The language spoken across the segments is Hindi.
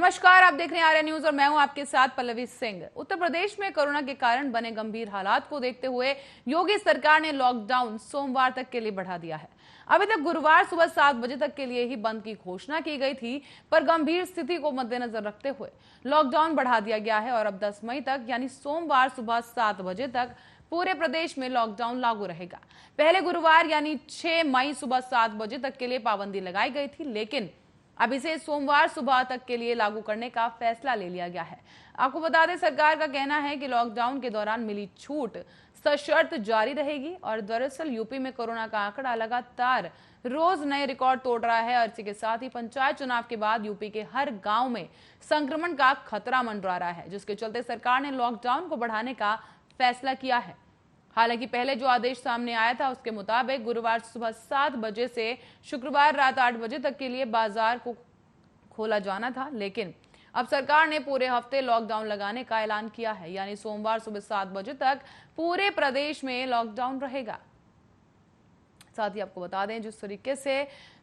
नमस्कार, आप देख रहे हैं आर्या न्यूज और मैं हूं आपके साथ पल्लवी सिंह। उत्तर प्रदेश में कोरोना के कारण बने गंभीर हालात को देखते हुए योगी सरकार ने लॉकडाउन सोमवार तक के लिए बढ़ा दिया है। अभी तक गुरुवार सुबह 7 बजे तक के लिए ही बंद की घोषणा की गई थी, पर गंभीर स्थिति को मद्देनजर रखते हुए लॉकडाउन बढ़ा दिया गया है और अब 10 मई तक यानी सोमवार सुबह 7 बजे तक पूरे प्रदेश में लॉकडाउन लागू रहेगा। पहले गुरुवार यानी 6 मई सुबह 7 बजे तक के लिए पाबंदी लगाई गई थी, लेकिन अब इसे सोमवार सुबह तक के लिए लागू करने का फैसला ले लिया गया है। आपको बता दें, सरकार का कहना है कि लॉकडाउन के दौरान मिली छूट सशर्त जारी रहेगी और दरअसल यूपी में कोरोना का आंकड़ा लगातार रोज नए रिकॉर्ड तोड़ रहा है और इसी के साथ ही पंचायत चुनाव के बाद यूपी के हर गांव में संक्रमण का खतरा मंडरा रहा है, जिसके चलते सरकार ने लॉकडाउन को बढ़ाने का फैसला किया है। हालांकि पहले जो आदेश सामने आया था उसके मुताबिक गुरुवार सुबह 7 बजे से शुक्रवार रात 8 बजे तक के लिए बाजार को खोला जाना था, लेकिन अब सरकार ने पूरे हफ्ते लॉकडाउन लगाने का ऐलान किया है, यानी सोमवार सुबह 7 बजे तक पूरे प्रदेश में लॉकडाउन रहेगा। साथ ही आपको बता दें, जिस तरीके से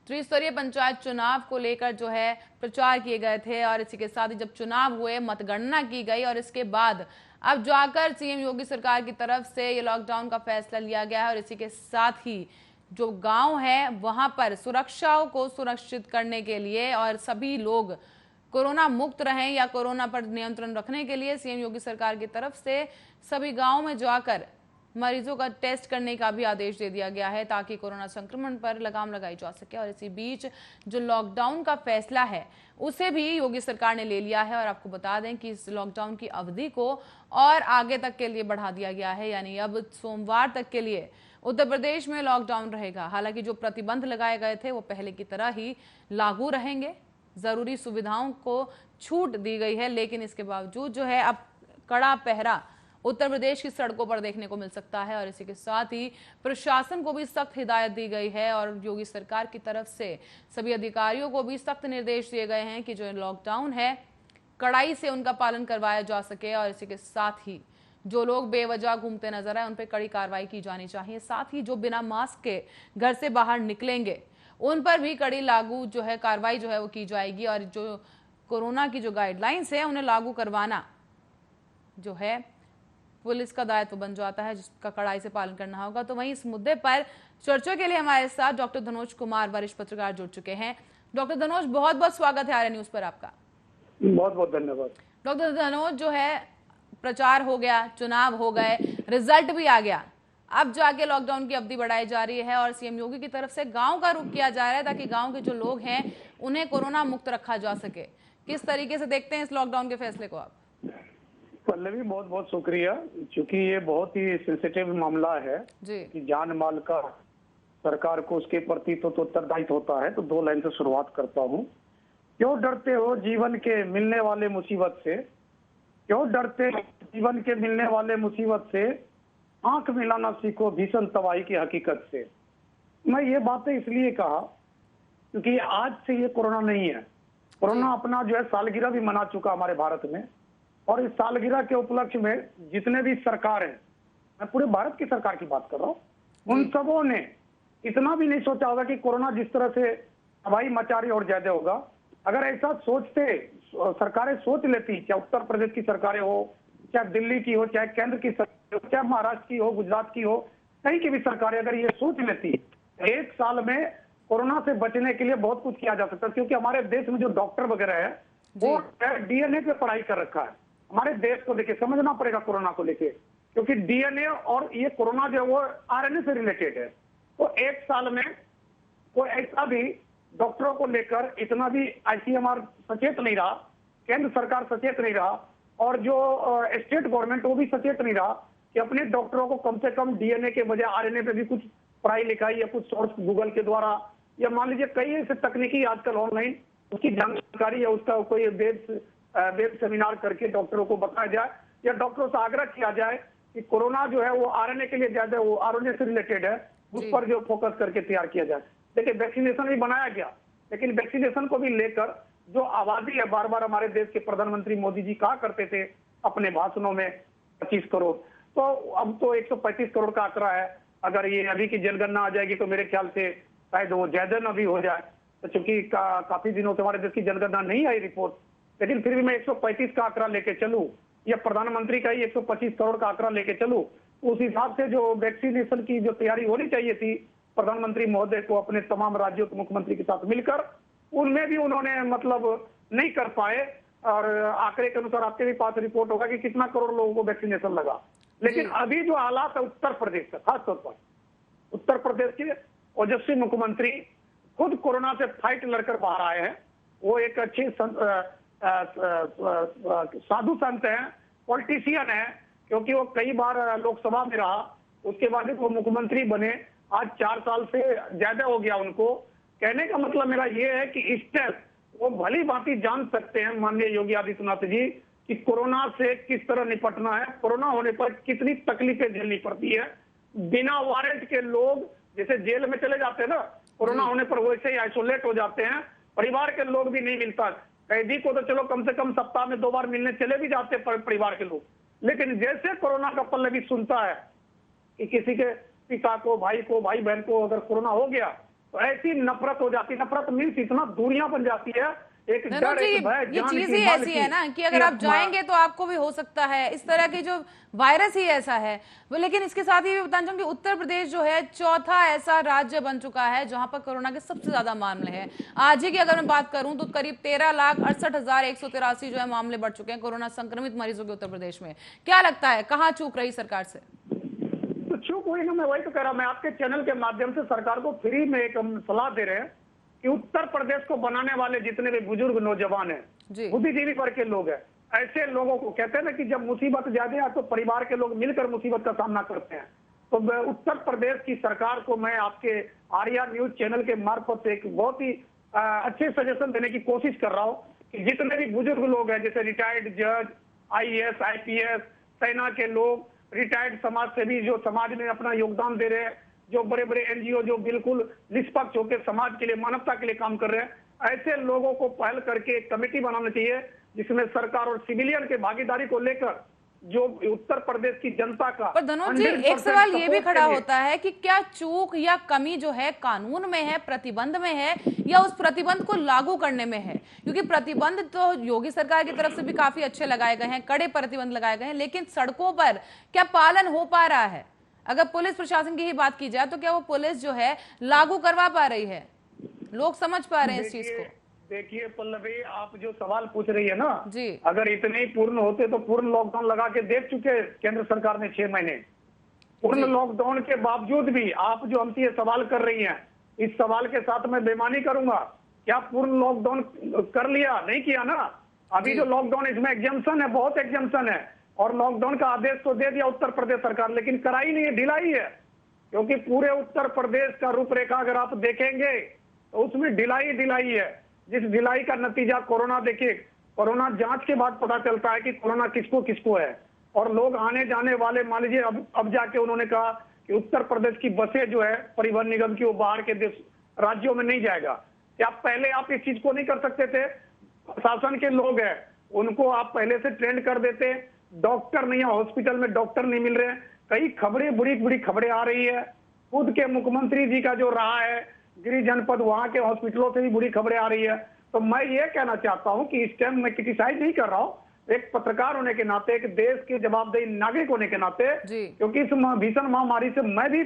त्रिस्तरीय पंचायत चुनाव को लेकर जो है प्रचार किए गए थे और इसी के साथ ही जब चुनाव हुए, मतगणना की गई और इसके बाद अब जाकर सीएम योगी सरकार की तरफ से ये लॉकडाउन का फैसला लिया गया है और इसी के साथ ही जो गांव है वहां पर सुरक्षाओं को सुरक्षित करने के लिए और सभी लोग कोरोना मुक्त रहें या कोरोना पर नियंत्रण रखने के लिए सीएम योगी सरकार की तरफ से सभी गांवों में जाकर मरीजों का टेस्ट करने का भी आदेश दे दिया गया है, ताकि कोरोना संक्रमण पर लगाम लगाई जा सके। और इसी बीच जो लॉकडाउन का फैसला है उसे भी योगी सरकार ने ले लिया है और आपको बता दें कि इस लॉकडाउन की अवधि को और आगे तक के लिए बढ़ा दिया गया है, यानी अब सोमवार तक के लिए उत्तर प्रदेश में लॉकडाउन रहेगा। हालांकि जो प्रतिबंध लगाए गए थे वो पहले की तरह ही लागू रहेंगे, जरूरी सुविधाओं को छूट दी गई है, लेकिन इसके बावजूद जो है अब कड़ा पहरा उत्तर प्रदेश की सड़कों पर देखने को मिल सकता है और इसी के साथ ही प्रशासन को भी सख्त हिदायत दी गई है और योगी सरकार की तरफ से सभी अधिकारियों को भी सख्त निर्देश दिए गए हैं कि जो लॉकडाउन है कड़ाई से उनका पालन करवाया जा सके और इसी के साथ ही जो लोग बेवजह घूमते नजर आए उन पर कड़ी कार्रवाई की जानी चाहिए। साथ ही जो बिना मास्क के घर से बाहर निकलेंगे उन पर भी कड़ी लागू जो है कार्रवाई जो है वो की जाएगी और जो कोरोना की जो गाइडलाइंस है उन्हें लागू करवाना जो है पुलिस का दायित्व बन जाता है, जिसका कड़ाई से पालन करना होगा। तो वहीं इस मुद्दे पर चर्चा के लिए हमारे साथ डॉक्टर धनोज कुमार, वरिष्ठ पत्रकार, जुड़ चुके हैं। डॉक्टर धनोज, बहुत बहुत स्वागत है आर्या न्यूज पर आपका। बहुत बहुत धन्यवाद। डॉक्टर धनोज, जो है प्रचार हो गया, चुनाव हो गए, रिजल्ट भी आ गया, अब जाके लॉकडाउन की अवधि बढ़ाई जा रही है और सीएम योगी की तरफ से गांव का रुख किया जा रहा है ताकि गांव के जो लोग हैं उन्हें कोरोना मुक्त रखा जा सके। किस तरीके से देखते हैं इस लॉकडाउन के फैसले को आप? पल्लवी, बहुत बहुत शुक्रिया। क्योंकि ये बहुत ही सेंसिटिव मामला है कि जान माल का सरकार को उसके प्रति तो उत्तरदायित्व होता है। तो 2 लाइन से शुरुआत करता हूँ। क्यों डरते हो जीवन के मिलने वाले मुसीबत से, क्यों डरते हो जीवन के मिलने वाले मुसीबत से, आंख मिलाना सीखो भीषण तबाही की हकीकत से। मैं ये बातें इसलिए कहा क्योंकि आज से ये कोरोना नहीं है। कोरोना अपना जो है सालगिरह भी मना चुका हमारे भारत में और इस सालगिरह के उपलक्ष्य में जितने भी सरकार हैं, मैं पूरे भारत की सरकार की बात कर रहा हूँ, उन सबों ने इतना भी नहीं सोचा होगा कि कोरोना जिस तरह से तबाही मचा रही और ज्यादा होगा। अगर ऐसा सोचते सरकारें सोच लेती, चाहे उत्तर प्रदेश की सरकारें हो, चाहे दिल्ली की हो, चाहे केंद्र की सरकार हो, चाहे महाराष्ट्र की हो, गुजरात की हो, कहीं की भी सरकारें अगर ये सोच लेती, 1 साल में कोरोना से बचने के लिए बहुत कुछ किया जा सकता है। क्योंकि हमारे देश में जो डॉक्टर वगैरह है वो डीएनए पे पढ़ाई कर रखा है। हमारे देश को लेके समझना पड़ेगा कोरोना को लेके, क्योंकि डीएनए और ये कोरोना जो है वो आरएनए से रिलेटेड है। तो 1 साल में कोई ऐसा भी डॉक्टरों को लेकर इतना भी आईसीएमआर सचेत नहीं रहा, केंद्र सरकार सचेत नहीं रहा और जो स्टेट गवर्नमेंट वो भी सचेत नहीं रहा कि अपने डॉक्टरों को कम से कम डीएनए के बजाय आरएनए पे भी कुछ पढ़ाई लिखाई या कुछ सोर्स गूगल के द्वारा या मान लीजिए कई ऐसे तकनीकी आजकल ऑनलाइन उसकी जानकारी या उसका कोई वेब सेमिनार करके डॉक्टरों को बताया जाए या डॉक्टरों से आग्रह किया जाए कि कोरोना जो है वो आरएनए के लिए ज्यादा, वो आरएनए से रिलेटेड है, उस पर जो फोकस करके तैयार किया जाए। देखिए, वैक्सीनेशन भी बनाया गया, लेकिन वैक्सीनेशन को भी लेकर जो आबादी है, बार बार हमारे देश के प्रधानमंत्री मोदी जी कहा करते थे अपने भाषणों में 25 करोड़, तो अब तो 135 करोड़ का आंकड़ा है। अगर ये अभी की जनगणना आ जाएगी तो मेरे ख्याल से शायद वो ज्यादा न भी हो जाए। तो चूंकि काफी दिनों से हमारे देश की जनगणना नहीं आई रिपोर्ट, लेकिन फिर भी मैं 135 का आंकड़ा लेके चलूं या प्रधानमंत्री का ही 125 करोड़ का आंकड़ा लेके चलूं, उस हिसाब से जो वैक्सीनेशन की जो तैयारी होनी चाहिए थी प्रधानमंत्री महोदय को अपने तमाम राज्यों के मुख्यमंत्री के साथ मिलकर, उनमें भी उन्होंने मतलब नहीं कर पाए। और आंकड़े के अनुसार आपके भी पास रिपोर्ट होगा कि कितना करोड़ लोगों को वैक्सीनेशन लगा। लेकिन अभी जो हालात है उत्तर प्रदेश का, खासतौर पर उत्तर प्रदेश के ओजस्वी मुख्यमंत्री खुद कोरोना से फाइट लड़कर बाहर आए हैं। वो एक अच्छे साधु संत हैं, पॉलिटिशियन है, क्योंकि वो कई बार लोकसभा में रहा, उसके बाद वो मुख्यमंत्री बने। आज 4 साल से ज्यादा हो गया उनको। कहने का मतलब मेरा ये है कि इस टाइम वो भली भांति जान सकते हैं माननीय योगी आदित्यनाथ जी कि कोरोना से किस तरह निपटना है, कोरोना होने पर कितनी तकलीफें झेलनी पड़ती है। बिना वारंट के लोग जैसे जेल में चले जाते हैं ना, कोरोना होने पर वैसे ही आइसोलेट हो जाते हैं, परिवार के लोग भी नहीं मिलता। कैदी को तो चलो कम से कम सप्ताह में 2 बार मिलने चले भी जाते परिवार के लोग, लेकिन जैसे कोरोना का पल्लवी सुनता है कि किसी के पिता को, भाई बहन को अगर कोरोना हो गया तो ऐसी नफरत हो जाती। नफरत मीन्स इतना दूरियां बन जाती है, एक डर, एक भय। ये चीज ही ऐसी है ना कि अगर आप जाएंगे तो आपको भी हो सकता है, इस तरह की जो वायरस ही ऐसा है। लेकिन इसके साथ ही बताना चाहूंगी उत्तर प्रदेश जो है चौथा ऐसा राज्य बन चुका है जहां पर कोरोना के सबसे ज्यादा मामले हैं। आज ही की अगर मैं बात करूं तो करीब 13,68,183 जो है मामले बढ़ चुके हैं कोरोना संक्रमित मरीजों के उत्तर प्रदेश में। क्या लगता है कहाँ चूक रही सरकार से? तो चूक हुई ना, मैं वही तो कह रहा हूं। मैं आपके चैनल के माध्यम से सरकार को फ्री में एक सलाह दे रहे हैं कि उत्तर प्रदेश को बनाने वाले जितने भी बुजुर्ग नौजवान हैं, बुद्धिजीवी वर्ग के लोग हैं, ऐसे लोगों को कहते हैं ना कि जब मुसीबत ज्यादा है तो परिवार के लोग मिलकर मुसीबत का सामना करते हैं। तो उत्तर प्रदेश की सरकार को मैं आपके आर्या न्यूज चैनल के मार्फत से एक बहुत ही अच्छे सजेशन देने की कोशिश कर रहा हूँ कि जितने भी बुजुर्ग लोग हैं, जैसे रिटायर्ड जज, IAS, IPS, सेना के लोग, रिटायर्ड समाज सेवी जो समाज में अपना योगदान दे रहे हैं, जो बड़े बड़े NGO जो बिल्कुल निष्पक्ष होकर समाज के लिए, मानवता के लिए काम कर रहे हैं, ऐसे लोगों को पहल करके एक कमेटी बनाना चाहिए जिसमें सरकार और सिविलियन के भागीदारी को लेकर जो उत्तर प्रदेश की जनता का। पर धनोज जी, एक सवाल ये भी खड़ा होता है कि क्या चूक या कमी जो है कानून में है, प्रतिबंध में है, या उस प्रतिबंध को लागू करने में है? क्योंकि प्रतिबंध तो योगी सरकार की तरफ से भी काफी अच्छे लगाए गए हैं, कड़े प्रतिबंध लगाए गए हैं, लेकिन सड़कों पर क्या पालन हो पा रहा है? अगर पुलिस प्रशासन की ही बात की जाए तो क्या वो पुलिस जो है लागू करवा पा रही है? लोग समझ पा रहे हैं इस चीज को? देखिए पल्लवी, आप जो सवाल पूछ रही है ना जी, अगर इतने ही पूर्ण होते तो पूर्ण लॉकडाउन लगा के देख चुके केंद्र सरकार ने 6 महीने। पूर्ण लॉकडाउन के बावजूद भी आप जो हमसे ये सवाल कर रही हैं, इस सवाल के साथ मैं बेईमानी करूंगा। क्या पूर्ण लॉकडाउन कर लिया? नहीं किया ना। अभी जो लॉकडाउन इसमें एग्जाम्पशन है, बहुत एग्जाम्पशन है, और लॉकडाउन का आदेश तो दे दिया उत्तर प्रदेश सरकार, लेकिन कराई नहीं है, ढिलाई है। क्योंकि पूरे उत्तर प्रदेश का रूपरेखा अगर आप देखेंगे तो उसमें ढिलाई है, जिस ढिलाई का नतीजा कोरोना। देखिए, कोरोना जांच के बाद पता चलता है कि कोरोना किसको है, और लोग आने जाने वाले, मान लीजिए अब जाके उन्होंने कहा कि उत्तर प्रदेश की बसें जो है परिवहन निगम की, वो बाहर के देश राज्यों में नहीं जाएगा। क्या पहले आप इस चीज को नहीं कर सकते थे? शासन के लोग हैं, उनको आप पहले से ट्रेंड कर देते। डॉक्टर नहीं है, हॉस्पिटल में डॉक्टर नहीं मिल रहे हैं, कई खबरें, बड़ी खबरें आ रही है। खुद के मुख्यमंत्री जी का जो रहा है गिरिज जनपद, वहां के हॉस्पिटलों से भी बुरी खबरें आ रही है। तो मैं ये कहना चाहता हूं कि इस टाइम मैं क्रिटिसाइज नहीं कर रहा हूं, एक पत्रकार होने के नाते, एक देश के जवाबदेही नागरिक होने के नाते, क्योंकि इस भीषण महामारी से मैं भी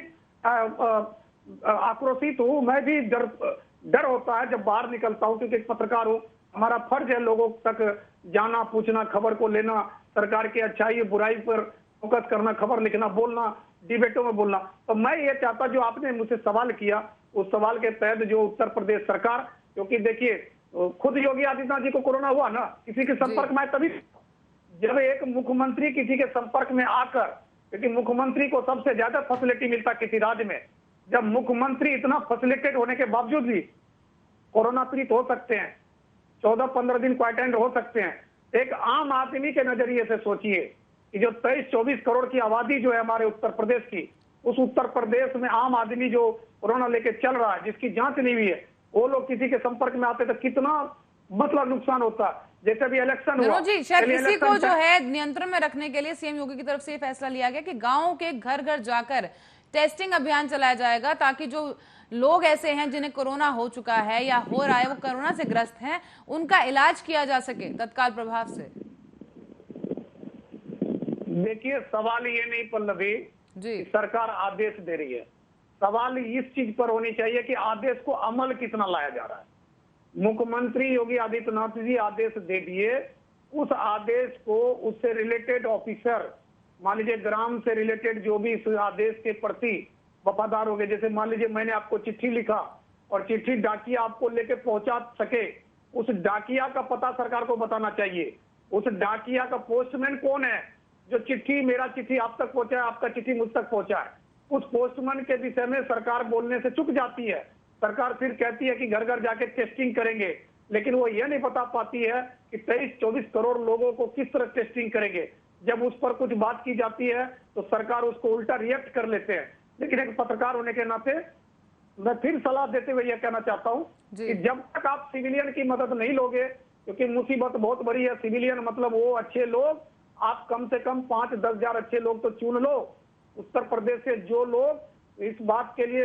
आक्रोशित हूं, मैं भी डर होता है जब बाहर निकलता हूं, क्योंकि एक पत्रकार हूं, हमारा फर्ज है लोगों तक जाना, पूछना, खबर को लेना, सरकार की अच्छाई बुराई पर फोकस करना, खबर लिखना, बोलना, डिबेटों में बोलना। तो मैं ये चाहता, जो आपने मुझसे सवाल किया, उस सवाल के तहत जो उत्तर प्रदेश सरकार, क्योंकि देखिए खुद योगी आदित्यनाथ जी को कोरोना हुआ ना, किसी के संपर्क में तभी जब एक मुख्यमंत्री किसी के संपर्क में आकर, क्योंकि मुख्यमंत्री को सबसे ज्यादा फैसिलिटी मिलता किसी राज्य में, जब मुख्यमंत्री इतना फैसिलिटेड होने के बावजूद भी कोरोना पीड़ित हो सकते हैं, 14-15 दिन क्वारंटाइन हो सकते हैं। एक आम आदमी के नजरिए से सोचिए कि जो 23-24 करोड़ की आबादी जो है हमारे उत्तर प्रदेश की, उस उत्तर प्रदेश में आम आदमी जो कोरोना लेके चल रहा है, जिसकी जांच नहीं हुई है, वो लोग किसी के संपर्क में आते तो कितना मतलब नुकसान होता। जैसे भी इलेक्शन हुआ जी, शायद इसी को जो है नियंत्रण में रखने के लिए सीएम योगी की तरफ से ये फैसला लिया गया कि गाँव के घर घर जाकर टेस्टिंग अभियान चलाया जाएगा ताकि जो लोग ऐसे हैं जिन्हें कोरोना हो चुका है या हो रहा है, वो कोरोना से ग्रस्त हैं, उनका इलाज किया जा सके तत्काल प्रभाव से। देखिए, सवाल ये नहीं पल्लवी जी, सरकार आदेश दे रही है, सवाल इस चीज पर होनी चाहिए कि आदेश को अमल कितना लाया जा रहा है। मुख्यमंत्री योगी आदित्यनाथ जी आदेश दे दिए, उस आदेश को उससे रिलेटेड ऑफिसर, मान लीजिए ग्राम से रिलेटेड जो भी इस आदेश के प्रति वफादार हो गए, जैसे मान लीजिए मैंने आपको चिट्ठी लिखा और चिट्ठी डाकिया आपको लेके पहुंचा सके, उस डाकिया का पता सरकार को बताना चाहिए। उस डाकिया का पोस्टमैन कौन है, जो चिट्ठी, मेरा चिट्ठी आप तक पहुंचा है, आपका चिट्ठी मुझ तक पहुंचा है, उस पोस्टमैन के विषय में सरकार बोलने से चूक जाती है। सरकार फिर कहती है कि घर घर जाके टेस्टिंग करेंगे, लेकिन वो ये नहीं बता पाती है कि 23-24 करोड़ लोगों को किस तरह टेस्टिंग करेंगे। जब उस पर कुछ बात की जाती है तो सरकार उसको उल्टा रिएक्ट कर लेते हैं। लेकिन एक पत्रकार होने के नाते मैं फिर सलाह देते हुए यह कहना चाहता हूं कि जब तक आप सिविलियन की मदद नहीं लोगे, क्योंकि मुसीबत बहुत बड़ी है। सिविलियन मतलब वो अच्छे लोग, आप कम से कम 5-10 हजार अच्छे लोग तो चुन लो उत्तर प्रदेश से, जो लोग इस बात के लिए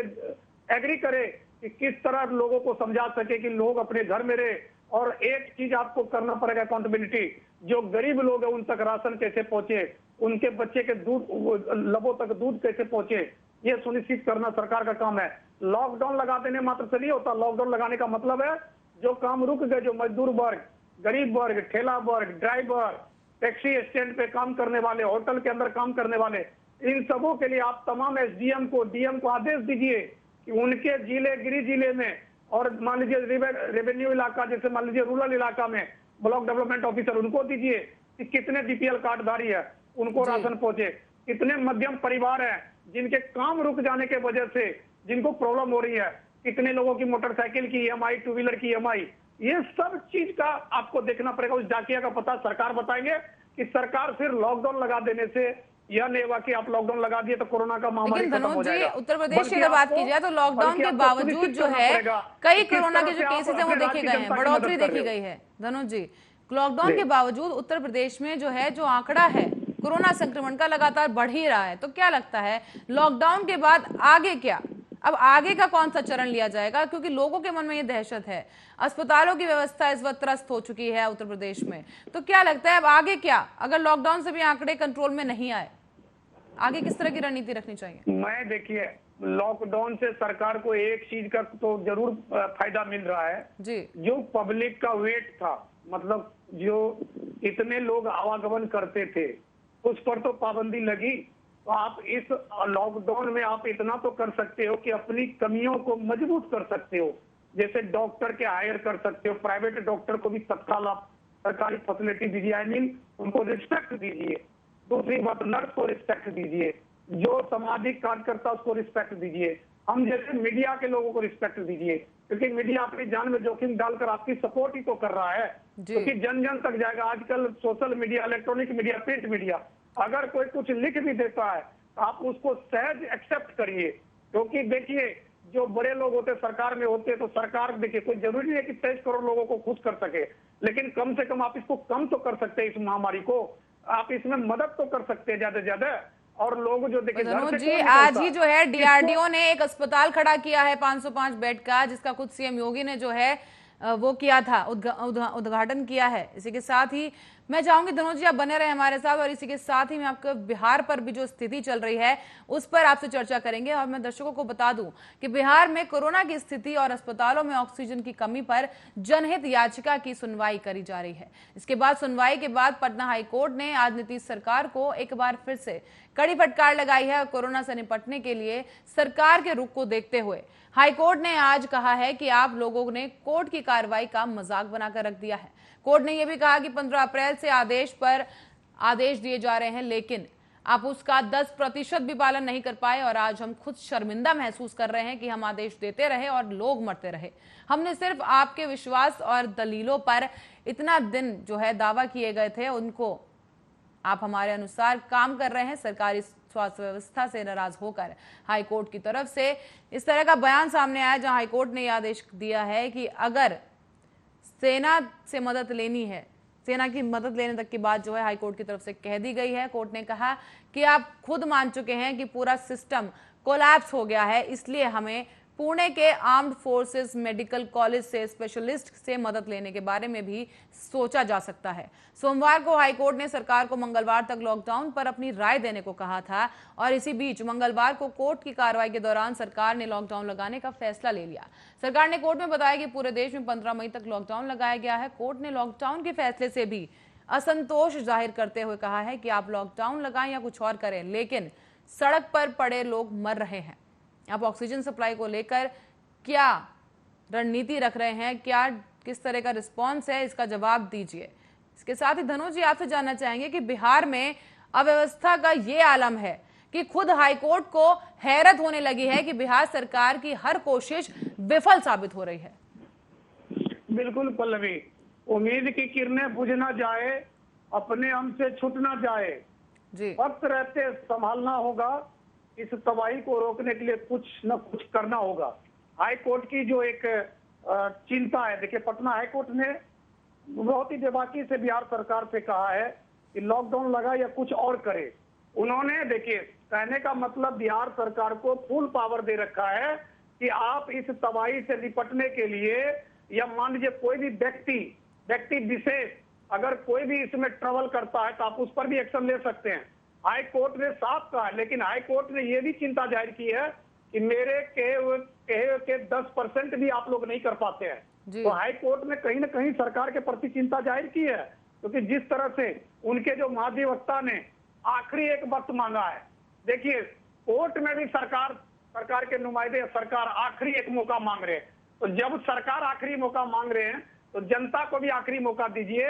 एग्री करे कि किस तरह लोगों को समझा सके कि लोग अपने घर में रहे। और एक चीज आपको करना पड़ेगा, अकाउंटेबिलिटी, जो गरीब लोग हैं उन तक राशन कैसे पहुंचे, उनके बच्चे के दूध लबों तक दूध कैसे पहुंचे, ये सुनिश्चित करना सरकार का काम है। लॉकडाउन लगा देने मात्र से नहीं होता। लॉकडाउन लगाने का मतलब है जो काम रुक गए, जो मजदूर वर्ग, गरीब वर्ग, ठेला वर्ग, ड्राइवर, टैक्सी स्टैंड पे काम करने वाले, होटल के अंदर काम करने वाले, इन सबों के लिए आप तमाम एसडीएम को, डीएम को आदेश दीजिए कि उनके जिले, गृह जिले में, और मान लीजिए रेवेन्यू इलाका, जैसे मान लीजिए रूरल इलाका में ब्लॉक डेवलपमेंट ऑफिसर, उनको दीजिए कि कितने बीपीएल कार्डधारी है उनको राशन पहुंचे, कितने मध्यम परिवार हैं जिनके काम रुक जाने के वजह से जिनको प्रॉब्लम हो रही है, कितने लोगों की मोटरसाइकिल की ईएमआई, टू व्हीलर की ईएमआई, ये सब चीज का आपको देखना पड़ेगा। उस डाकिया का पता सरकार बताएंगे कि सरकार फिर लॉकडाउन लगा देने से यह नहीं हुआ कि आप लॉकडाउन लगा दिए तो कोरोना का महामारी खत्म हो जाएगा। उत्तर प्रदेश की अगर बात की जाए तो लॉकडाउन के बावजूद जो है कई कोरोना के जो केसेस हैं वो देखे गए हैं, बढ़ोतरी देखी गई है। धनुष जी, लॉकडाउन के बावजूद उत्तर प्रदेश में जो है, जो आंकड़ा है कोरोना संक्रमण का लगातार बढ़ ही रहा है, तो क्या लगता है लॉकडाउन के बाद आगे क्या, अब आगे का कौन सा चरण लिया जाएगा? क्योंकि लोगों के मन में ये दहशत है, अस्पतालों की व्यवस्था इस वक्त त्रस्त हो चुकी है उत्तर प्रदेश में, तो क्या लगता है अब आगे क्या, अगर लॉकडाउन से भी आंकड़े कंट्रोल में नहीं आए, आगे किस तरह की रणनीति रखनी चाहिए? मैं देखिए, लॉकडाउन से सरकार को एक चीज का तो जरूर फायदा मिल रहा है जी, जो पब्लिक का वेट था, मतलब जो इतने लोग आवागमन करते थे उस पर तो पाबंदी लगी। तो आप इस लॉकडाउन में आप इतना तो कर सकते हो कि अपनी कमियों को मजबूत कर सकते हो, जैसे डॉक्टर के हायर कर सकते हो, प्राइवेट डॉक्टर को भी तत्काल आप सरकारी फैसिलिटी दीजिए, आई मीन उनको रिस्पेक्ट दीजिए। दूसरी बात, नर्स को रिस्पेक्ट दीजिए, जो सामाजिक कार्यकर्ता उसको रिस्पेक्ट दीजिए, हम जैसे मीडिया के लोगों को रिस्पेक्ट दीजिए, क्योंकि मीडिया अपनी जान में जोखिम डालकर आपकी सपोर्ट ही तो कर रहा है, क्योंकि जन जन तक जाएगा। आजकल social media, electronic media, print media, अगर कोई कुछ लिख भी देता है आप उसको सहज एक्सेप्ट करिए, क्योंकि देखिए जो बड़े लोग होते सरकार में होते तो सरकार, देखिए कोई जरूरी नहीं है कि 23 करोड़ लोगों को खुश कर सके, लेकिन कम से कम आप इसको कम तो कर सकते हैं, इस महामारी को आप इसमें मदद तो कर सकते हैं ज्यादा से ज्यादा। और लोग जो देखिए जी, आज ही जो है डीआरडीओ ने एक अस्पताल खड़ा किया है 505 बेड का, जिसका खुद सीएम योगी ने जो है वो किया था, उद्घाटन किया है। इसी के साथ ही मैं चाहूंगी धनुष जी आप बने रहे हमारे साथ, और इसी के साथ ही मैं आपको बिहार पर भी जो स्थिति चल रही है उस पर आपसे चर्चा करेंगे। और मैं दर्शकों को बता दूं कि बिहार में कोरोना की स्थिति और अस्पतालों में ऑक्सीजन की कमी पर जनहित याचिका की सुनवाई करी जा रही है। इसके बाद सुनवाई के बाद पटना हाईकोर्ट ने आज नीतीश सरकार को एक बार फिर से कड़ी फटकार लगाई है। कोरोना से निपटने के लिए सरकार के रुख को देखते हुए हाईकोर्ट ने आज कहा है कि आप लोगों ने कोर्ट की कार्रवाई का मजाक बनाकर रख दिया है। कोर्ट ने यह भी कहा कि 15 अप्रैल से आदेश पर आदेश दिए जा रहे हैं, लेकिन आप उसका 10% भी पालन नहीं कर पाए, और आज हम खुद शर्मिंदा महसूस कर रहे हैं कि हम आदेश देते रहे और लोग मरते रहे। हमने सिर्फ आपके विश्वास और दलीलों पर इतना दिन जो है दावा किए गए थे, उनको आप हमारे अनुसार काम कर रहे हैं। सरकारी स्वास्थ्य व्यवस्था से नाराज होकर हाईकोर्ट की तरफ से इस तरह का बयान सामने आया, जहां हाईकोर्ट ने यह आदेश दिया है कि अगर सेना से मदद लेनी है, सेना की मदद लेने तक की बात जो है हाईकोर्ट की तरफ से कह दी गई है। कोर्ट ने कहा कि आप खुद मान चुके हैं कि पूरा सिस्टम कोलैप्स हो गया है, इसलिए हमें पुणे के आर्म्ड फोर्सेस मेडिकल कॉलेज से स्पेशलिस्ट से मदद लेने के बारे में भी सोचा जा सकता है। सोमवार को हाईकोर्ट ने सरकार को मंगलवार तक लॉकडाउन पर अपनी राय देने को कहा था और इसी बीच मंगलवार को कोर्ट की कार्रवाई के दौरान सरकार ने लॉकडाउन लगाने का फैसला ले लिया। सरकार ने कोर्ट में बताया कि पूरे देश में 15 मई तक लॉकडाउन लगाया गया है। कोर्ट ने लॉकडाउन के फैसले से भी असंतोष जाहिर करते हुए कहा है कि आप लॉकडाउन लगाएं या कुछ और करें, लेकिन सड़क पर पड़े लोग मर रहे हैं। आप ऑक्सीजन सप्लाई को लेकर क्या रणनीति रख रहे हैं, क्या किस तरह का रिस्पॉन्स है, इसका जवाब दीजिए। इसके साथ ही धनुष जी, आपसे जानना चाहेंगे कि बिहार में अव्यवस्था का ये आलम है कि खुद हाईकोर्ट को हैरत होने लगी है कि बिहार सरकार की हर कोशिश विफल साबित हो रही है। बिल्कुल पल्लवी, उम्मीद की किरणें बुझ ना जाए, अपने हम से छूट ना जाए जी। वक्त रहते संभालना होगा, इस तबाही को रोकने के लिए कुछ न कुछ करना होगा। हाई कोर्ट की जो एक चिंता है, देखिए पटना हाई कोर्ट ने बहुत ही बेबाकी से बिहार सरकार से कहा है कि लॉकडाउन लगा या कुछ और करे। उन्होंने देखिए कहने का मतलब बिहार सरकार को फुल पावर दे रखा है कि आप इस तबाही से निपटने के लिए, या मान लीजिए कोई भी व्यक्ति विशेष अगर कोई भी इसमें ट्रबल करता है तो आप उस पर भी एक्शन ले सकते हैं। हाई कोर्ट ने साफ कहा, लेकिन हाई कोर्ट ने यह भी चिंता जाहिर की है कि मेरे कहे के 10% भी आप लोग नहीं कर पाते हैं। तो हाई कोर्ट ने कहीं ना कहीं सरकार के प्रति चिंता जाहिर की है, क्योंकि जिस तरह से उनके जो महाधिवक्ता ने आखिरी एक वक्त मांगा है, देखिए कोर्ट में भी सरकार के नुमाइंदे, सरकार आखिरी एक मौका मांग रहे हैं। तो जब सरकार आखिरी मौका मांग रहे हैं तो जनता को भी आखिरी मौका दीजिए,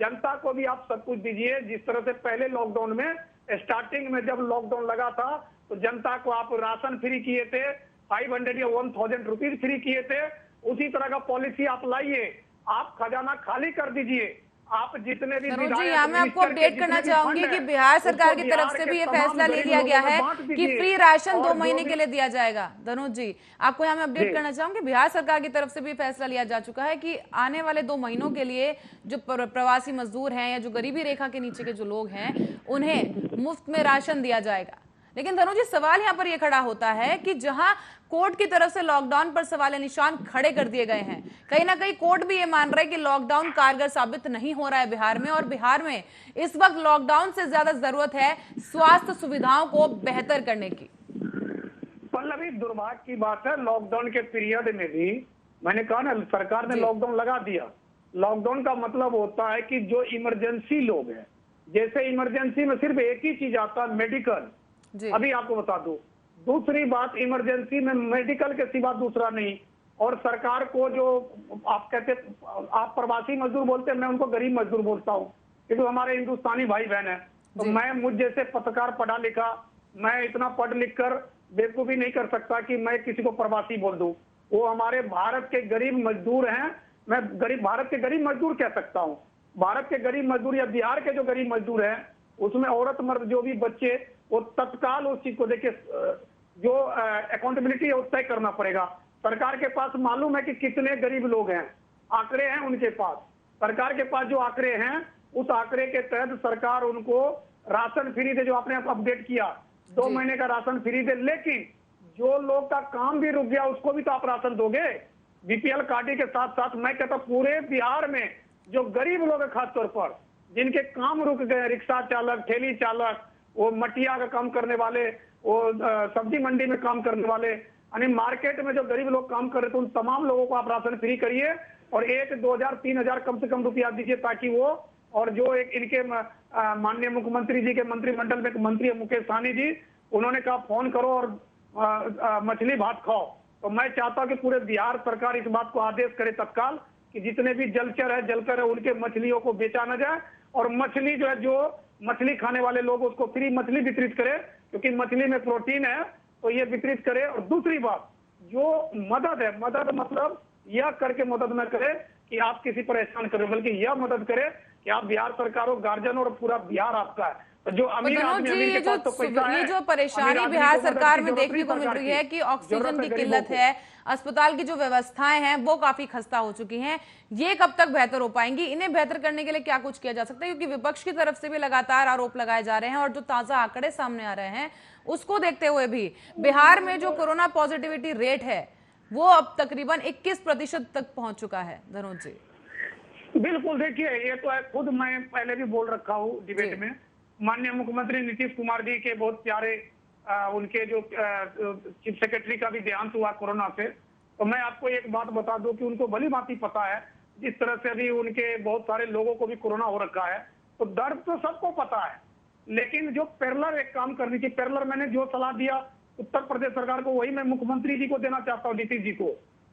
जनता को भी आप सब कुछ दीजिए। जिस तरह से पहले लॉकडाउन में स्टार्टिंग में जब लॉकडाउन लगा था तो जनता को आप राशन फ्री किए थे, 500 या 1000 रुपीज फ्री किए थे। उसी तरह का पॉलिसी आप लाइए, आप खजाना खाली कर दीजिए। आप जितने भी जी, यहाँ मैं आपको अपडेट करना चाहूंगी कि बिहार सरकार की तरफ से भी ये फैसला ले लिया गया है कि फ्री राशन 2 महीने के लिए दिया जाएगा। धनुष जी, आपको यहाँ मैं अपडेट करना चाहूंगी, बिहार सरकार की तरफ से भी फैसला लिया जा चुका है कि आने वाले 2 महीनों के लिए जो प्रवासी मजदूर हैं या जो गरीबी रेखा के नीचे के जो लोग हैं उन्हें मुफ्त में राशन दिया जाएगा। लेकिन धनुष जी, सवाल यहाँ पर यह खड़ा होता है कि जहां कोर्ट की तरफ से लॉकडाउन पर सवाल निशान खड़े कर दिए गए हैं, कहीं ना कहीं कोर्ट भी ये मान रहा है कि लॉकडाउन कारगर साबित नहीं हो रहा है बिहार में, और बिहार में इस वक्त लॉकडाउन से ज्यादा जरूरत है स्वास्थ्य सुविधाओं को बेहतर करने की। पल्लवी, दुर्भाग्य की बात है, लॉकडाउन के पीरियड में भी मैंने कहा ना, सरकार ने लॉकडाउन लगा दिया। लॉकडाउन का मतलब होता है कि जो इमरजेंसी लोग हैं, जैसे इमरजेंसी में सिर्फ एक ही चीज आता है, मेडिकल। अभी आपको बता दूं, दूसरी बात, इमरजेंसी में मेडिकल के सिवा दूसरा नहीं। और सरकार को जो आप कहते, आप प्रवासी मजदूर बोलते हैं, मैं उनको गरीब मजदूर बोलता हूँ, क्योंकि हमारे हिंदुस्तानी भाई बहन है। तो मैं मुझ जैसे पत्रकार पढ़ा लिखा, मैं इतना पढ़ लिख कर बेवकूफी नहीं कर सकता कि मैं किसी को प्रवासी बोल दूं। वो हमारे भारत के गरीब मजदूर हैं। मैं भारत के गरीब मजदूर कह सकता हूँ। भारत के गरीब मजदूर या बिहार के जो गरीब मजदूर हैं, उसमें औरत मर्द जो भी बच्चे, वो तत्काल उस चीज को देखिए, जो अकाउंटेबिलिटी है वो तय करना पड़ेगा। सरकार के पास मालूम है कि कितने गरीब लोग हैं, आंकड़े हैं उनके पास। सरकार के पास जो आंकड़े हैं, उस आंकड़े के तहत सरकार उनको राशन फ्री दे, जो आपने अपडेट किया, 2 महीने का राशन फ्री दे। लेकिन जो लोग का काम भी रुक गया उसको भी तो आप राशन दोगे। बीपीएल कार्ड के साथ साथ मैं कहता पूरे बिहार में जो गरीब लोग है, खासतौर पर जिनके काम रुक गए, रिक्शा चालक, ठेली चालक, वो मटिया का काम करने वाले, वो सब्जी मंडी में काम करने वाले, यानी मार्केट में जो गरीब लोग काम कर रहे थे, उन तमाम लोगों को आप राशन फ्री करिए और 1, 2000, 3000 कम से कम रुपया दीजिए, ताकि वो, और जो एक इनके माननीय मुख्यमंत्री जी के मंत्रिमंडल में मंत्री मुकेश सहनी जी, उन्होंने कहा फोन करो और मछली भात खाओ। तो मैं चाहता हूं कि पूरे बिहार सरकार इस बात को आदेश करे तत्काल कि जितने भी जलकर है उनके मछलियों को बेचा न जाए, और मछली जो है, जो मछली खाने वाले लोग उसको फ्री मछली वितरित करे, क्योंकि मछली में प्रोटीन है, तो ये वितरित करे। और दूसरी बात, जो मदद है, मदद मतलब यह करके मदद न करे कि आप किसी पर एहसान करें, बल्कि यह मदद करे कि आप बिहार सरकार हो, गार्जियन और पूरा बिहार आपका है, जो अमीर आदमी, अमीर के पास तो पैसा है। ये जो परेशानी बिहार सरकार में देखने को मिल रही है कि ऑक्सीजन की किल्लत है, अस्पताल की जो व्यवस्थाएं हैं वो काफी खस्ता हो चुकी हैं, ये कब तक बेहतर हो पाएंगी? इन्हें बेहतर करने के लिए क्या कुछ किया जा सकता है? क्योंकि विपक्ष की तरफ से भी लगातार आरोप लगाए जा रहे हैं और जो ताजा आंकड़े सामने आ रहे हैं उसको देखते हुए भी बिहार में जो कोरोना पॉजिटिविटी रेट है वो अब तकरीबन 21% तक पहुंच चुका है। धनोज जी, बिल्कुल, देखिए ये तो है, खुद मैं पहले भी बोल रखा हूँ डिबेट में, माननीय मुख्यमंत्री नीतीश कुमार जी के बहुत प्यारे उनके जो चीफ सेक्रेटरी का भी देहांत हुआ कोरोना से। तो मैं आपको एक बात बता दूं कि उनको भली भांति पता है, जिस तरह से अभी उनके बहुत सारे लोगों को भी कोरोना हो रखा है, तो दर्द तो सबको पता है। लेकिन जो पैरेलल एक काम करनी चाहिए, पैरेलल मैंने जो सलाह दिया उत्तर प्रदेश सरकार को, वही मैं मुख्यमंत्री जी को देना चाहता हूँ, नीतीश जी को।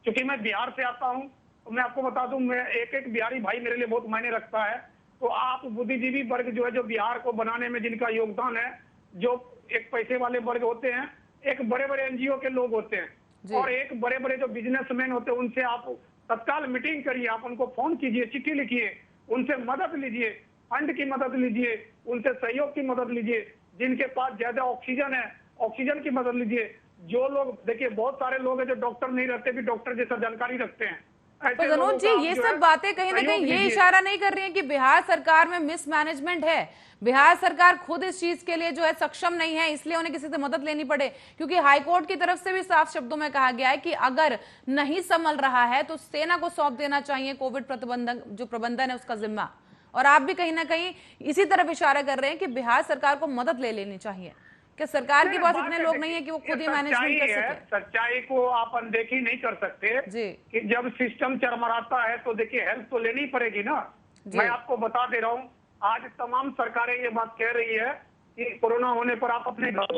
क्योंकि मैं बिहार से आता हूँ, तो मैं आपको बता दूं, मैं एक बिहारी भाई मेरे लिए बहुत मायने रखता है। तो आप बुद्धिजीवी वर्ग जो है, जो बिहार को बनाने में जिनका योगदान है, जो एक पैसे वाले वर्ग होते हैं, एक बड़े बड़े एनजीओ के लोग होते हैं, और एक बड़े बड़े जो बिजनेसमैन होते हैं, उनसे आप तत्काल मीटिंग करिए, आप उनको फोन कीजिए, चिट्ठी लिखिए, उनसे मदद लीजिए, फंड की मदद लीजिए, उनसे सहयोग की मदद लीजिए। जिनके पास ज्यादा ऑक्सीजन है, ऑक्सीजन की मदद लीजिए। जो लोग, देखिए बहुत सारे लोग हैं जो डॉक्टर नहीं रखते, भी डॉक्टर जैसा जानकारी रखते हैं। पर धनोज जी, ये सब बातें कहीं ना कहीं ये इशारा नहीं कर रही हैं कि बिहार सरकार में मिसमैनेजमेंट है? बिहार सरकार खुद इस चीज के लिए जो है सक्षम नहीं है, इसलिए उन्हें किसी से मदद लेनी पड़े। क्योंकि हाईकोर्ट की तरफ से भी साफ शब्दों में कहा गया है कि अगर नहीं संभल रहा है तो सेना को सौंप देना चाहिए कोविड प्रबंधन है उसका जिम्मा। और आप भी कहीं ना कहीं इसी तरफ इशारा कर रहे हैं कि बिहार सरकार को मदद ले लेनी चाहिए। क्या सरकार के पास इतने लोग नहीं है कि वो खुद ही मैनेजमेंट कर सके? सच्चाई को आप अनदेखी नहीं कर सकते जी। कि जब सिस्टम चरमराता है तो देखिए हेल्प तो लेनी पड़ेगी ना। मैं आपको बता दे रहा हूँ, आज तमाम सरकारें ये बात कह रही है कि कोरोना होने पर आप अपने घर,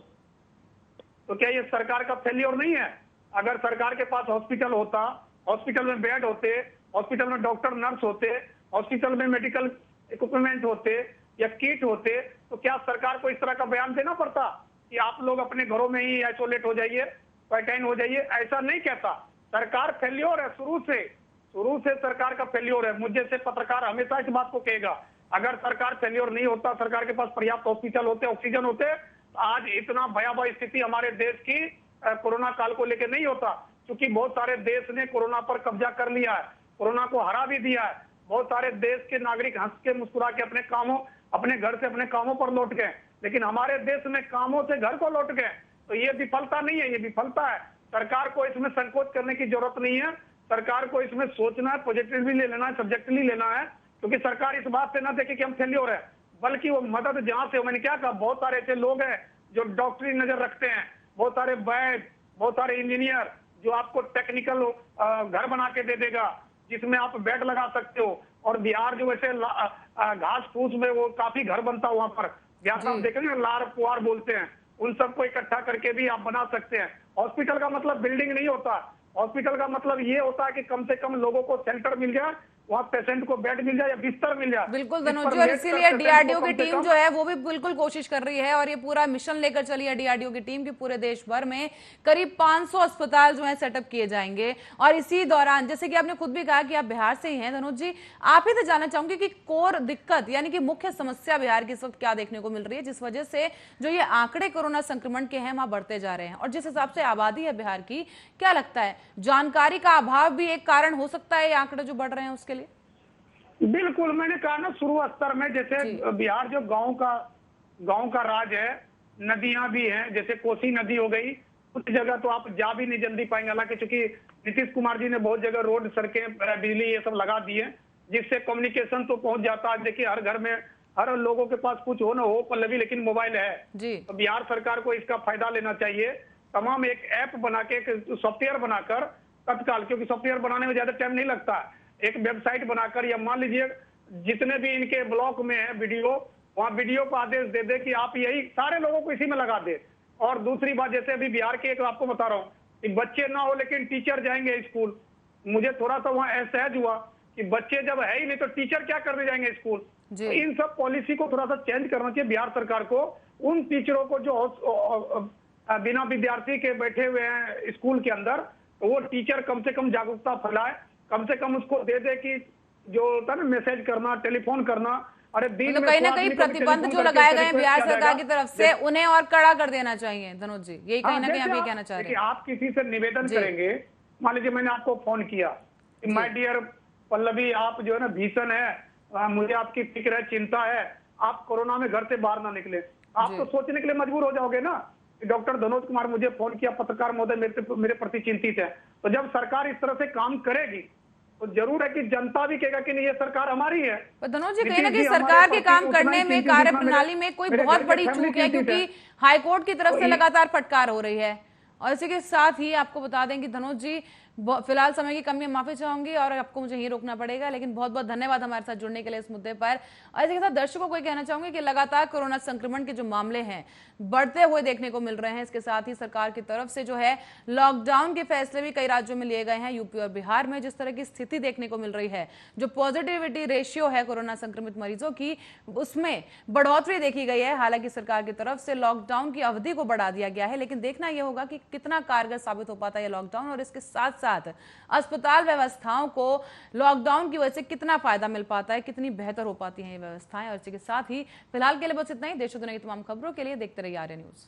तो क्या ये सरकार का फेल्योर नहीं है? अगर सरकार के पास हॉस्पिटल होता, हॉस्पिटल में बेड होते, हॉस्पिटल में डॉक्टर नर्स होते, हॉस्पिटल में मेडिकल इक्विपमेंट होते या किट होते, तो क्या सरकार को इस तरह का बयान देना पड़ता कि आप लोग अपने घरों में ही आइसोलेट हो जाइए, क्वारंटाइन हो जाइए? ऐसा नहीं कहता। सरकार फेल्योर है, शुरू से सरकार का फेल्योर है। मुझे से पत्रकार हमेशा इस बात को कहेगा, अगर सरकार फेल्योर नहीं होता, सरकार के पास पर्याप्त हॉस्पिटल होते, ऑक्सीजन होते, तो आज इतना भयावह स्थिति हमारे देश की कोरोना काल को लेकर नहीं होता। क्योंकि बहुत सारे देश ने कोरोना पर कब्जा कर लिया है, कोरोना को हरा भी दिया है। बहुत सारे देश के नागरिक हंस के मुस्कुरा के अपने घर से अपने कामों पर लौट गए, लेकिन हमारे देश में कामों से घर को लौट गए। तो ये विफलता नहीं है, ये विफलता है। सरकार को इसमें संकोच करने की जरूरत नहीं है। सरकार को इसमें सोचना है, पॉजिटिवली ले लेना है, सब्जेक्टिवली लेना है। क्योंकि सरकार इस बात से ना देखे कि हम फेल्योर है, बल्कि वो मदद जहां से, मैंने क्या कहा, बहुत सारे ऐसे लोग हैं जो डॉक्टरी नजर रखते हैं, बहुत सारे वैद, बहुत सारे इंजीनियर जो आपको टेक्निकल घर बना के दे देगा जिसमें आप बेड लगा सकते हो। और बिहार जो वैसे घास फूस में वो काफी घर बनता है, वहां पर बिहार आप देखेंगे लार पुआर बोलते हैं, उन सबको इकट्ठा करके भी आप बना सकते हैं। हॉस्पिटल का मतलब बिल्डिंग नहीं होता, हॉस्पिटल का मतलब ये होता है कि कम से कम लोगों को शेल्टर मिल जाए, वहाँ पेशेंट को बेड मिल जाए या बिस्तर मिल जाए। बिल्कुल धनोज जी, और इसीलिए डीआरडीओ की टीम जो है वो भी बिल्कुल कोशिश कर रही है और ये पूरा मिशन लेकर चली है डीआरडीओ की टीम की पूरे देश भर में करीब 500 अस्पताल जो है सेटअप किए जाएंगे। और इसी दौरान, जैसे कि आपने खुद भी कहा कि आप बिहार से ही हैं धनोज जी, आप ही से जानना चाहूंगी कि कोर दिक्कत यानी कि मुख्य समस्या बिहार की इस वक्त क्या देखने को मिल रही है, जिस वजह से जो ये आंकड़े कोरोना संक्रमण के हैं वहां बढ़ते जा रहे हैं? और जिस हिसाब से आबादी है बिहार की, क्या लगता है जानकारी का अभाव भी एक कारण हो सकता है ये आंकड़े जो बढ़ रहे हैं उसके लिए? बिल्कुल, मैंने कहा ना शुरू स्तर में, जैसे बिहार जो गांव का राज है, नदियां भी हैं, जैसे कोसी नदी हो गई, कुछ जगह तो आप जा भी नहीं जल्दी पाएंगे। हालांकि चूंकि नीतीश कुमार जी ने बहुत जगह रोड, सड़कें, बिजली ये सब लगा दी है, जिससे कम्युनिकेशन तो पहुंच जाता है। देखिए हर घर में, हर लोगों के पास कुछ हो ना हो पल्लवी, लेकिन मोबाइल है जी। तो बिहार सरकार को इसका फायदा लेना चाहिए। तमाम एक ऐप बना के, सॉफ्टवेयर बनाकर तत्काल, क्योंकि सॉफ्टवेयर बनाने में ज्यादा टाइम नहीं लगता, एक वेबसाइट बनाकर, या मान लीजिए जितने भी इनके ब्लॉक में है वीडियो, वहाँ वीडियो को आदेश दे दे कि आप यही सारे लोगों को इसी में लगा दे। और दूसरी बात, जैसे अभी बिहार के एक आपको बता रहा हूँ कि बच्चे ना हो लेकिन टीचर जाएंगे स्कूल। मुझे थोड़ा सा वहाँ असहज हुआ कि बच्चे जब है ही नहीं तो टीचर क्या करने जाएंगे स्कूल। तो इन सब पॉलिसी को थोड़ा सा चेंज करना चाहिए बिहार सरकार को। उन टीचरों को जो बिना विद्यार्थी के बैठे हुए हैं स्कूल के अंदर, तो वो टीचर कम से कम जागरूकता फैलाए, कम से कम उसको दे दे कि जो होता है ना मैसेज करना, टेलीफोन करना, अरे दिन तो में कहीं ना तो कहीं आदमी को प्रतिबंध टेलीफोन जो करके लगाए गए हैं रिक्वेस्ट बिहार किया सरकार जाएगा। की तरफ से उन्हें और कड़ा कर देना चाहिए धनुष जी, यही कहीं ना कहीं आप ये कहना चाह रहे देखिए, हैं। आप किसी से निवेदन करेंगे, मान लीजिए मैंने आपको फोन किया कि माय डियर पल्लवी, आप जो है ना भीषण है, मुझे आपकी फिक्र है, चिंता है, आप कोरोना में घर से बाहर ना निकले। आप तो सोचने के लिए मजबूर हो जाओगे ना कि डॉक्टर धनोज कुमार मुझे फोन किया, पत्रकार महोदय मेरे प्रति चिंतित है। तो जब सरकार इस तरह से काम करेगी तो जरूर है कि जनता भी कहेगा कि नहीं ये सरकार हमारी है। पर धनोज जी, कहीं ना नीतीश कहीं जी सरकार के हमारे काम प्रति उतना करने ही में, चिंतित कार्य जितना प्रणाली में कोई मेरे बहुत घर के बड़ी फैमिली चूक है, चिंतित क्योंकि हाईकोर्ट की तरफ तो से लगातार फटकार हो रही है। और इसी के साथ ही आपको बता दें कि धनोज जी, फिलहाल समय की कमी, माफी चाहूंगी और आपको मुझे यहीं रोकना पड़ेगा, लेकिन बहुत बहुत धन्यवाद हमारे साथ जुड़ने के लिए इस मुद्दे पर। और इसी के साथ दर्शकों को कहना चाहूंगी कि लगातार कोरोना संक्रमण के जो मामले हैं बढ़ते हुए देखने को मिल रहे हैं। इसके साथ ही सरकार की तरफ से जो है लॉकडाउन के फैसले भी कई राज्यों में लिए गए हैं। यूपी और बिहार में जिस तरह की स्थिति देखने को मिल रही है, जो पॉजिटिविटी रेशियो है कोरोना संक्रमित मरीजों की, उसमें बढ़ोतरी देखी गई है। हालांकि सरकार की तरफ से लॉकडाउन की अवधि को बढ़ा दिया गया है, लेकिन देखना यह होगा कि कितना कारगर साबित हो पाता है यह लॉकडाउन, और इसके साथ साथ अस्पताल व्यवस्थाओं को लॉकडाउन की वजह से कितना फायदा मिल पाता है, कितनी बेहतर हो पाती हैं ये व्यवस्थाएं। और इसी के साथ ही फिलहाल के लिए बस इतना ही। देश और दुनिया की तमाम खबरों के लिए देखते रहिए आर्य न्यूज।